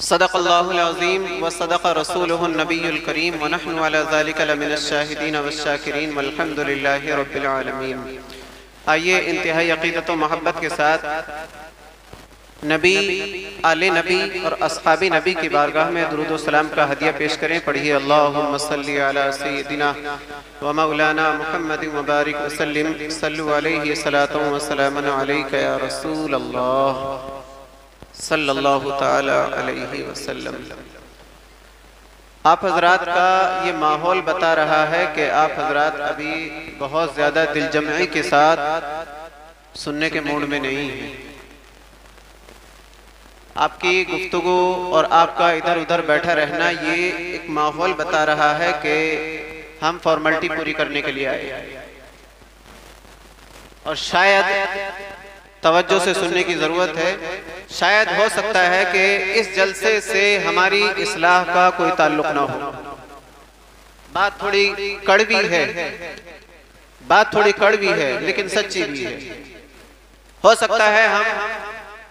सदक़ल्लाहुल अज़ीम व सदक़ रसूलुहुन नबियुल करीम व नहनु अला ज़ालिका लमिनश शाहिदीन वश्शाकिरीन वल्हम्दुलिल्लाहि रब्बिल आलमीन। आइए इंतहाई अक़ीदत व मोहब्बत के साथ नबी, आले नबी और अस्हाबे नबी की बारगाह में दुरूद व सलाम का हदिया पेश करें। पढ़िए अल्लाहुम्मा सल्लि अला सय्यिदिना व मौलाना मुहम्मदिन व बारिक व सल्लिम सल्लु अलैहि सलातु व सलामुन अलैका या रसूल अल्लाह सल्लल्लाहु ताला अलैहि वसल्लम। आप हजरात का ये माहौल बता रहा है कि आप हजरात अभी बहुत ज़्यादा दिलजमई के साथ सुनने के मूड में नहीं हैं। आपकी गुफ्तगू और आपका इधर उधर बैठा रहना ये एक माहौल बता रहा है कि हम फॉर्मेलिटी पूरी करने के लिए आए और शायद तवज्जो से सुनने की ज़रूरत है। शायद हो सकता है कि इस जलसे से हमारी इस्लाह का कोई ताल्लुक ना हो। बात थोड़ी कड़वी है, लेकिन सच्ची भी है। हो सकता है हम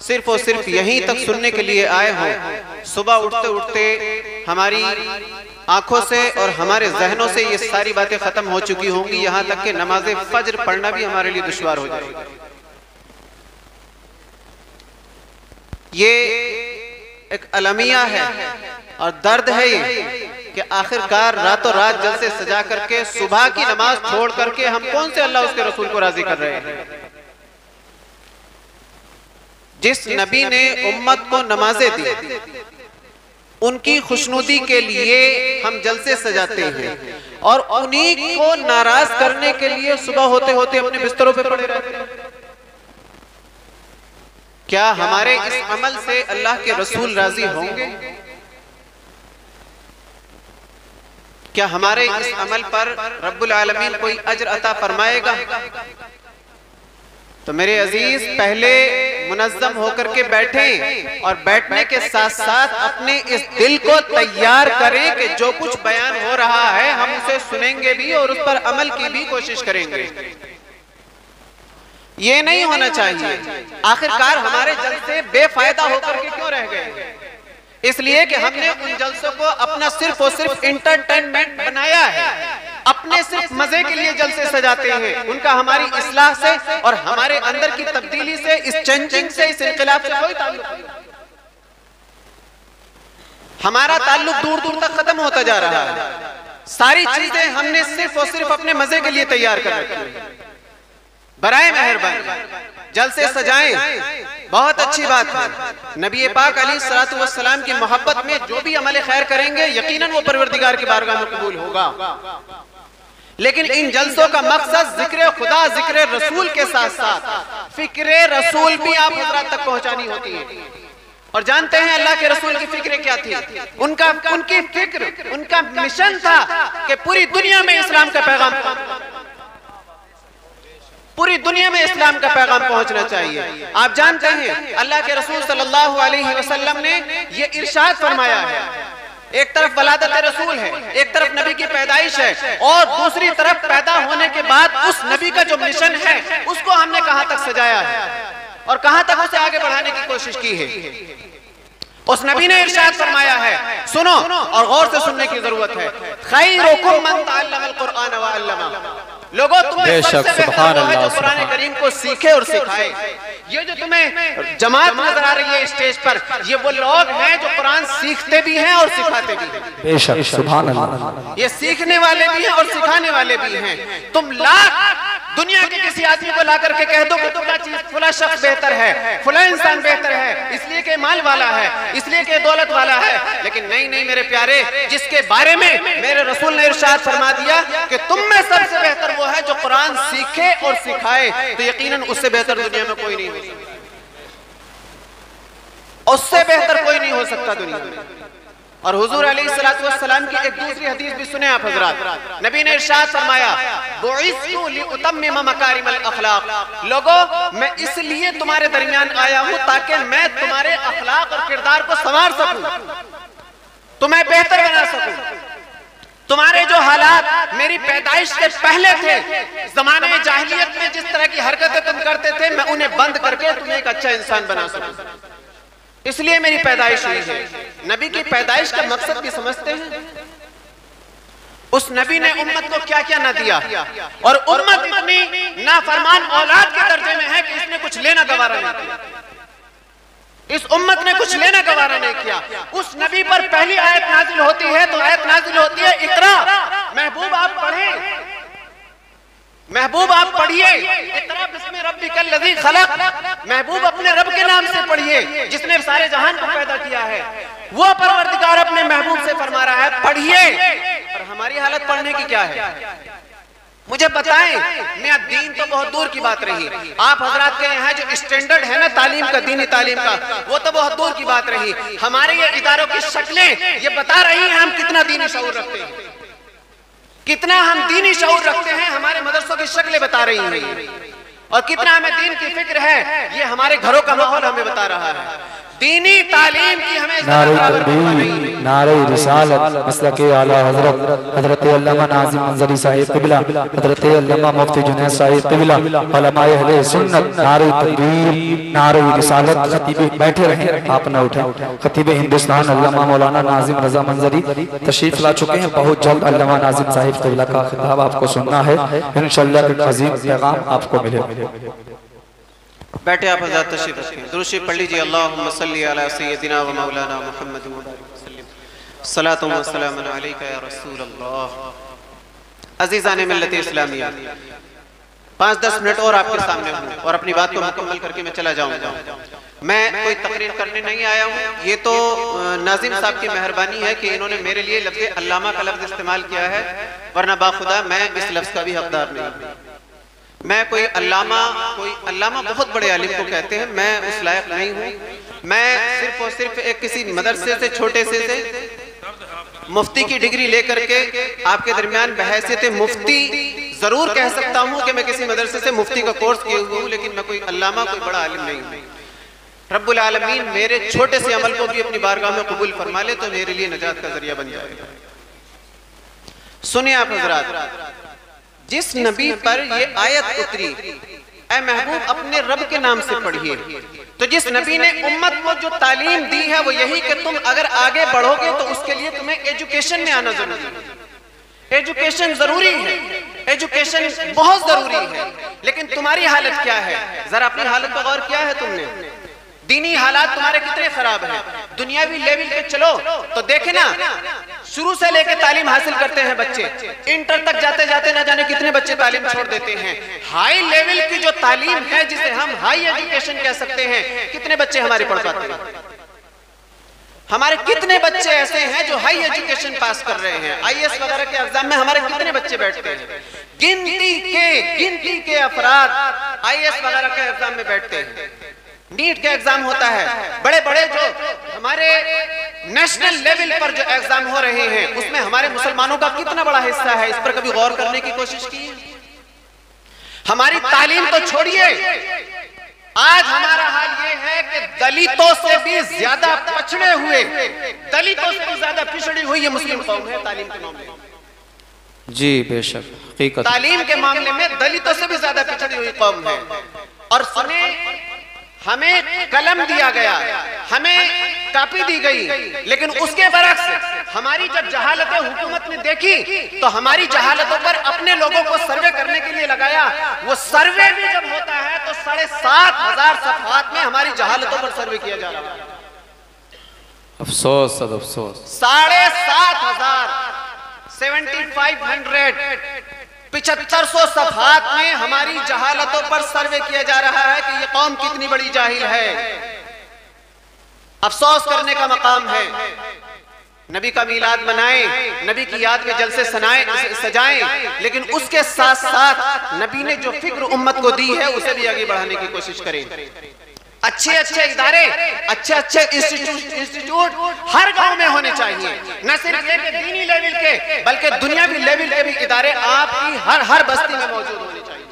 सिर्फ और सिर्फ यहीं तक सुनने के लिए आए हों। सुबह उठते उठते हमारी आंखों से और हमारे जहनों से ये सारी बातें खत्म हो चुकी होंगी, यहाँ तक कि नमाज फज्र पढ़ना भी हमारे लिए दुश्वार हो जाएगा। ये एक अलमिया है और दर्द है ये कि आखिरकार रातों रात जलसे सजा करके सुबह की नमाज छोड़ करके हम कौन से अल्लाह उसके रसूल को राजी कर रहे हैं। जिस नबी ने उम्मत को नमाजें दी, उनकी खुशनुदी के लिए हम जलसे सजाते हैं और उन्हीं को नाराज करने के लिए सुबह होते होते अपने बिस्तरों पे पड़े रहते हैं। क्या हमारे इस अमल से अल्लाह के रसूल राजी होंगे? क्या हमारे इस अमल पर रब्बुल आलमीन कोई अज्र अता फरमाएगा? तो मेरे अजीज, पहले मुनज़्ज़म होकर के बैठें और बैठने के साथ साथ अपने इस दिल को तैयार करें कि जो कुछ बयान हो रहा है हम उसे सुनेंगे भी और उस पर अमल की भी कोशिश करेंगे। ये नहीं होना चाहिए। आखिरकार हमारे जलसे बेफायदा होकर के क्यों रह गए? इसलिए कि हमने उन जलसों को अपना सिर्फ और सिर्फ इंटरटेनमेंट बनाया है। अपने सिर्फ मजे के लिए जलसे सजाते हैं। उनका हमारी इस्लाह से और हमारे अंदर की तब्दीली से, इस चेंजिंग से, इस इनकलाब से कोई ताल्लुक नहीं। हमारा ताल्लुक दूर दूर तक खत्म होता जा रहा है। सारी चीजें हमने सिर्फ और सिर्फ अपने मजे के लिए तैयार कर रखी है। बराए मेहरबानी जलसे सजाएं, बहुत अच्छी बात है। नबी पाक अलैहिस्सलातु वस्सलाम की मोहब्बत में जो भी अमल खैर करेंगे यकीनन वो परवरदिगार की बारगाह में कबूल होगा। लेकिन इन जलसों का मकसद जिक्र खुदा, जिक्र रसूल के साथ साथ फिक्र रसूल भी आप हज़रात तक पहुंचानी होती है। और जानते हैं अल्लाह के रसूल की फिक्र क्या थी? उनकी फिक्र, उनका मिशन था कि पूरी दुनिया में इस्लाम का पैगाम पहुंचना चाहिए। आप जानते हैं अल्लाह के रसूल सल्लल्लाहु अलैहि वसल्लम ने ये इरशाद फरमाया है, एक तरफ वलादत रसूल है, एक तरफ नबी की पैदाइश है और दूसरी तरफ पैदा होने के बाद उस नबी का जो मिशन है उसको हमने कहां तक सजाया है और कहां तक उसे आगे बढ़ाने की कोशिश की है। उस नबी ने इरशाद फरमाया है, सुनो और गौर से सुनने की जरूरत है, खैरुकुम मन तअल्लमल कुरआन व अल्लमा। लोगों, तुम्हें सबसे बेहतर वो है जो कुरान करीम को सीखे और सिखाए। ये जो तुम्हें जमात नजर आ रही है स्टेज पर, ये वो लोग हैं जो कुरान सीखते भी हैं और सिखाते भी हैं। बेशक, सुभान अल्लाह। ये सीखने वाले भी हैं और सिखाने वाले भी हैं। तुम लाख दुनिया के किसी आदमी को ला करके कह दो कि फुला शख्स बेहतर है, फुला इंसान बेहतर है, इसलिए कि माल वाला है, इसलिए कि दौलत वाला है। लेकिन नहीं नहीं मेरे प्यारे, जिसके बारे में मेरे रसूल ने इरशाद फरमा दिया कि तुम में सबसे बेहतर वो है जो कुरान सीखे और सिखाए, तो यकीनन उससे बेहतर दुनिया में कोई नहीं हो सकता। उससे बेहतर कोई नहीं हो सकता दुनिया में। और हुजूर अलैहिस्सलातु वस्सलाम की एक दूसरी हदीस भी सुने आप हजरात। नबी ने इरशाद फरमाया, बुइस्तु लिउतम्मिम मकारिमल अखलाक। लोगों, मैं इसलिए तुम्हारे दरमियान आया हूं ताकि मैं तुम्हारे अखलाक और किरदार को संवार सकूं, तुम्हें बेहतर बना सकूं। तुम्हारे जो हालात मेरी पैदाइश के पहले थे, ज़माने जाहिलियत में जिस तरह की हरकतें तुम करते थे, मैं उन्हें बंद करके तुम्हें एक अच्छा इंसान बना सकूं, इसलिए मेरी पैदाइश हुई है। नबी की पैदाइश का मकसद भी समझते हैं? उस नबी ने उम्मत को क्या क्या ना दिया, और उम्मत इतनी नाफरमान औलाद के दर्जे में है कि इसने कुछ लेना गवारा नहीं किया। इस उम्मत ने कुछ लेना गवारा नहीं किया। उस नबी पर पहली आयत नाजिल होती है तो आयत नाजिल होती है इकरा, महबूब आप पढ़ें, महबूब आप पढ़िए, इकरा बिस्मि रब्बिकल लज़ी खलक, महबूब अपने रब के नाम से पढ़िए जिसने सारे जहान को पैदा किया है। वो परवरदिगार अपने महबूब से फरमा रहा है पढ़िए, और हमारी हालत पढ़ने की क्या है? मुझे बताएं। मैं दीन तो बहुत दूर की बात रही, आप हजरात के यहाँ जो स्टैंडर्ड है ना तालीम का, दीनी तालीम का, वो तो बहुत दूर की बात रही। हमारे ये इदारों की शक्लें ये बता रही हैं हम कितना दीनी शऊर रखते हैं, कितना हम दीनी शऊर रखते हैं। हमारे मदरसों की शक्लें बता रही हैं, और कितना हमें दीन की फिक्र है ये हमारे घरों का माहौल हमें बता रहा है। दीनी तालीम की हमें नारे तकबीर, नारे रिसालत, मसलके आला हजरत हजरत अल्लामा नाज़िम मंजरी साहिब क़िबला, हजरत अल्लामा मुफ्ती जुनैद साहिब क़िबला, उलमाए अहले सुन्नत, नारे तकबीर, नारे रिसालत। खतीब बैठे रहें, आप न उठें। खतीब हिंदुस्तान अल्लामा मौलाना नाज़िम रज़ा मंजरी तशरीफ ला चुके हैं। बहुत जल्द अल्लामा नाज़िम साहिब क़िबला का खिताब आपको सुनना है, इंशाअल्लाह एक अज़ीम पैगाम आपको मिलेगा। बैठे आप हज़रात तशरीफ रखें, दुरूद शरीफ पढ़ लीजिए। अल्लाहुम्मा सल्ली अला सय्यदिना व मौलाना मुहम्मद व सल्लल्लाहु व सल्लम अलैका या रसूल अल्लाह। अज़ीज़ान मिल्लत इस्लामिया, 5-10 मिनट और आपके सामने हूँ और अपनी बात को मुकम्मल करके मैं चला जाऊँगा। मैं कोई तकरीर करने नहीं आया हूँ, ये तो नाज़िम साहब की मेहरबानी है कि इन्होंने मेरे लिए लफ्ज़ अल्लामा का लफ्ज़ इस्तेमाल किया है, वरना बाखुदा मैं इस लफ्ज़ का भी हकदार नहीं। मैं कोई अल्लामा बहुत बड़े आलिम को कहते हैं, मैं उस लायक नहीं हूँ। मैं सिर्फ और सिर्फ एक किसी मदरसे से छोटे से मुफ्ती की डिग्री लेकर के आपके दरमियान बहैसियत मुफ्ती जरूर कह सकता हूँ कि मैं किसी मदरसे से मुफ्ती का कोर्स किया हुआ हूँ, लेकिन मैं कोई अल्लामा कोई बड़ा आलिम नहीं हूँ। रब्बुल आलमीन मेरे छोटे से अमल को भी अपनी बारगाह में कबूल फरमा ले तो मेरे लिए नजात का जरिया बन जाएगा। सुनिए आप हजरात, जिस नबी पर ये आयत उतरी, ऐ महबूब अपने रब के नाम से पढ़िए, तो जिस नबी ने उम्मत को जो तालीम दी है वो यही कि तुम अगर आगे बढ़ोगे तो उसके लिए तुम्हें एजुकेशन में आना जरूरी है। एजुकेशन जरूरी है, एजुकेशन बहुत जरूरी है, लेकिन तुम्हारी हालत क्या है? जरा अपनी हालत पर गौर किया है तुमने? दीनी हालात तुम्हारे कितने खराब हैं? दुनियावी लेवल पे चलो तो देखे ना, शुरू से लेकर तालीम हासिल करते हैं बच्चे, इंटर तक जाते जाते ना जाने कितने बच्चे तालीम छोड़ देते हैं। हाई लेवल की जो तालीम है जिसे हम हाई एजुकेशन कह सकते हैं, कितने बच्चे हमारे पढ़ पाते हैं? हमारे कितने बच्चे ऐसे हैं जो हाई एजुकेशन पास कर रहे हैं? आईएएस वगैरह के एग्जाम में हमारे कितने बच्चे बैठते हैं? गिनती के अफराद आईएएस वगैरह के एग्जाम में बैठते हैं। नीट का एग्जाम होता है, बड़े बड़े जो हमारे नेशनल लेवल पर जो एग्जाम हो रहे हैं उसमें हमारे मुसलमानों का कितना बड़ा हिस्सा है, इस पर कभी गौर करने की कोशिश की? हमारी तालीम तो छोड़िए, आज हमारा हाल ये है कि दलितों से भी ज्यादा पछड़े हुए, दलितों से भी ज्यादा पिछड़ी हुई ये मुस्लिम कौम है तालीम के मामले में। जी बेशक, हकीकत तालीम के मामले में दलितों से भी ज्यादा पिछड़ी हुई कौम है। और सुने, हमें कलम दिया गया, हमें कॉपी दी गई, लेकिन उसके बरक्स हमारी जब जहालतें हुकूमत ने देखी तो हमारी जहालतों पर अपने लोगों को सर्वे करने के लिए लगाया। वो सर्वे भी जब होता है तो 7,500 सफ़हात में हमारी जहालतों पर सर्वे किया जा रहा है। अफसोस, सब अफसोस। 7,500 7500 सफ़हात में हमारी जहालतों पर सर्वे किया जा रहा है कि ये कौम कितनी बड़ी जाहिल है। अफसोस करने का मकाम है। नबी का मीलाद मनाएं, नबी की याद में जलसे सजाएं, लेकिन उसके साथ साथ नबी ने जो फिक्र उम्मत को दी है उसे भी आगे बढ़ाने की कोशिश करें। अच्छे अच्छे इदारे, अच्छे अच्छे इंस्टीट्यूट हर गांव में होने चाहिए, न सिर्फ एक दीनी लेवल के बल्कि दुनियावी लेवल के भी इदारे आपकी हर बस्ती में मौजूद होने चाहिए।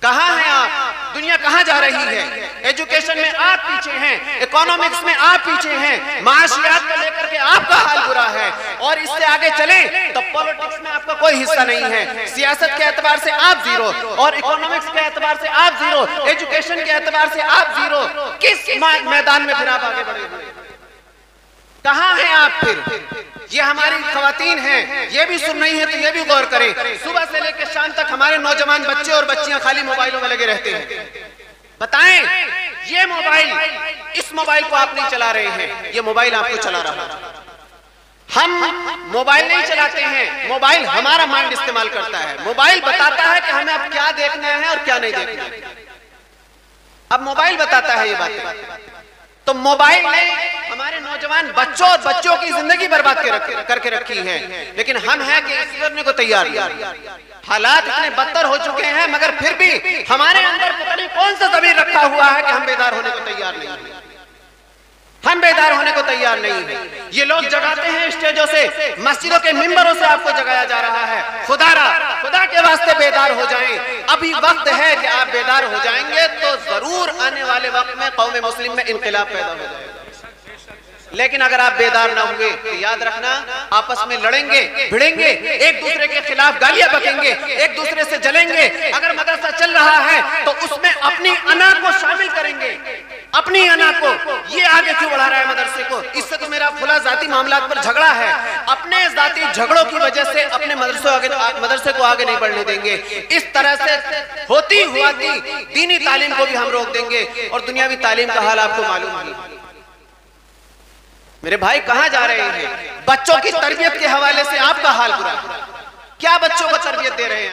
कहाँ हैं आप? दुनिया कहाँ जा रही है? एजुकेशन में आप पीछे हैं, इकोनॉमिक्स में आप पीछे हैं, माशियात को लेकर के आपका हाल बुरा है, और इससे आगे चले तो पॉलिटिक्स में आपका कोई हिस्सा नहीं है। सियासत के एतबार से आप जीरो, और इकोनॉमिक्स के एतबार से आप जीरो, एजुकेशन के एतबार से आप जीरो। किस मैदान में फिर आप आगे बढ़े हुए? आप फिर ये हमारी खवातीन हैं, ये भी सुन रही हैं तो ये भी गौर करें। सुबह से लेकर शाम तक हमारे नौजवान बच्चे और बच्चियां खाली मोबाइलों में लगे रहते हैं। बताएं, ये मोबाइल, इस मोबाइल को आप नहीं चला रहे हैं, ये मोबाइल आपको चला रहा है। हम मोबाइल नहीं चलाते हैं, मोबाइल हमारा माइंड इस्तेमाल करता है। मोबाइल बताता है कि हमें अब क्या देखना है और क्या नहीं देखना है। अब मोबाइल बताता है ये बात। तो मोबाइल ने हमारे नौजवान बच्चों और बच्चों की जिंदगी बर्बाद करके रखी है, लेकिन हम हैं कि इस करने को तैयार नहीं। हालात इतने बदतर हो चुके हैं, मगर फिर भी हमारे अंदर पता नहीं कौन सा ज़मीर रखा हुआ है कि हम बेदार होने को तैयार नहीं हैं। हम बेदार होने को तैयार नहीं है। ये लोग जगाते हैं स्टेजों से, मस्जिदों के मिंबरों से आपको जगाया जा रहा है। खुदा के वास्ते बेदार हो जाएं। अभी वक्त है कि आप बेदार हो जाएंगे तो जरूर आने वाले वक्त में कौम मुस्लिम में इनकलाब पैदा हो जाएगा। लेकिन अगर आप बेदार ना होंगे तो याद रखना, आपस में लड़ेंगे, भिड़ेंगे, एक दूसरे के खिलाफ गालियां बकेंगे, एक दूसरे से जलेंगे। अगर मदरसा चल रहा है तो उसमें अपनी अना को शामिल करेंगे, अपनी अना को। ये आगे क्यों बढ़ा रहा है मदरसे को? इससे तो मेरा खुला जाती मामलात पर झगड़ा है। अपने जाती झगड़ों की वजह से अपने मदरसे को आगे नहीं बढ़ने देंगे। इस तरह से होती हुआ दीनी तालीम को भी हम रोक देंगे। और दुनियावी तालीम का हाल आपको मालूम है। मेरे भाई कहां जा रहे हैं? बच्चों की तरबियत के हवाले से आपका हाल बुरा है। क्या बच्चों को तरबियत दे रहे हैं?